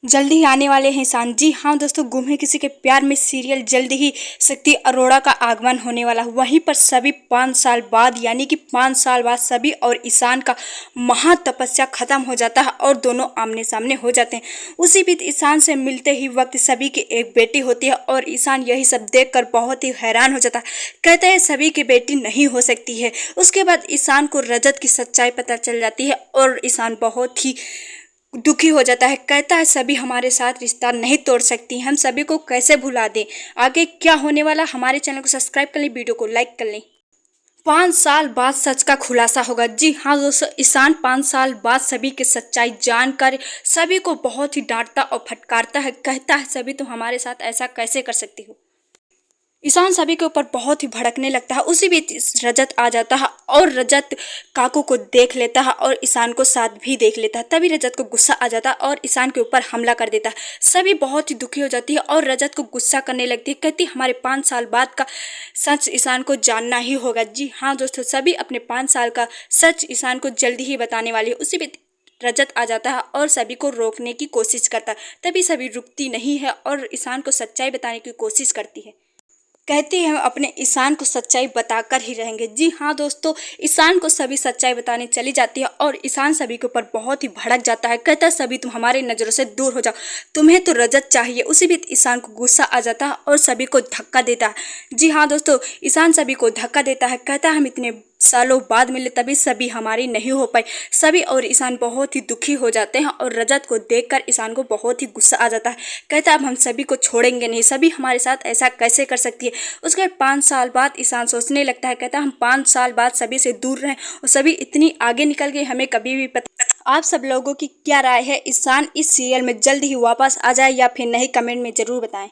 जल्द ही आने वाले हैं ईशान। जी हाँ दोस्तों, गुम है किसी के प्यार में सीरियल जल्द ही शक्ति अरोड़ा का आगमन होने वाला है। वहीं पर सभी 5 साल बाद यानी कि 5 साल बाद सभी और ईशान का महातपस्या खत्म हो जाता है और दोनों आमने सामने हो जाते हैं। उसी बीच ईशान से मिलते ही वक्त सभी की एक बेटी होती है और ईशान यही सब देखकर बहुत ही हैरान हो जाता है। कहते हैं सभी की बेटी नहीं हो सकती है। उसके बाद ईशान को रजत की सच्चाई पता चल जाती है और ईशान बहुत ही दुखी हो जाता है। कहता है सभी हमारे साथ रिश्ता नहीं तोड़ सकती, हम सभी को कैसे भुला दें। आगे क्या होने वाला, हमारे चैनल को सब्सक्राइब कर लें, वीडियो को लाइक कर लें। 5 साल बाद सच का खुलासा होगा। जी हाँ दोस्तों, ईशान 5 साल बाद सभी की सच्चाई जानकर सभी को बहुत ही डांटता और फटकारता है। कहता है सभी तुम हमारे साथ ऐसा कैसे कर सकती हो। ईशान सभी के ऊपर बहुत ही भड़कने लगता है। उसी बीच रजत आ जाता है और रजत काकू को देख लेता है और ईशान को साथ भी देख लेता है। तभी रजत को गुस्सा आ जाता है और ईशान के ऊपर हमला कर देता है। सभी बहुत ही दुखी हो जाती है और रजत को गुस्सा करने लगती है। कहती हमारे 5 साल बाद का सच ईशान को जानना ही होगा। जी हाँ दोस्तों, सभी अपने 5 साल का सच ईशान को जल्दी ही बताने वाली है। उसी बीच रजत आ जाता है और सभी को रोकने की कोशिश करता है। तभी सभी रुकती नहीं है और ईशान को सच्चाई बताने की कोशिश करती है। कहती है हम अपने ईशान को सच्चाई बताकर ही रहेंगे। जी हाँ दोस्तों, ईशान को सभी सच्चाई बताने चली जाती है और ईशान सभी के ऊपर बहुत ही भड़क जाता है। कहता है सभी तुम हमारे नज़रों से दूर हो जाओ, तुम्हें तो रजत चाहिए। उसी बीच ईशान को गुस्सा आ जाता है और सभी को धक्का देता है। जी हाँ दोस्तों, ईशान सभी को धक्का देता है। कहता है हम इतने सालों बाद मिले तभी सभी हमारी नहीं हो पाई। सभी और ईशान बहुत ही दुखी हो जाते हैं और रजत को देखकर ईशान को बहुत ही गुस्सा आ जाता है। कहता है अब हम सभी को छोड़ेंगे नहीं, सभी हमारे साथ ऐसा कैसे कर सकती है। उसके बाद 5 साल बाद ईशान सोचने लगता है। कहता है हम 5 साल बाद सभी से दूर रहें और सभी इतनी आगे निकल गए हमें कभी भी पता। आप सब लोगों की क्या राय है, ईशान इस सीरियल में जल्द ही वापस आ जाए या फिर नहीं, कमेंट में जरूर बताएं।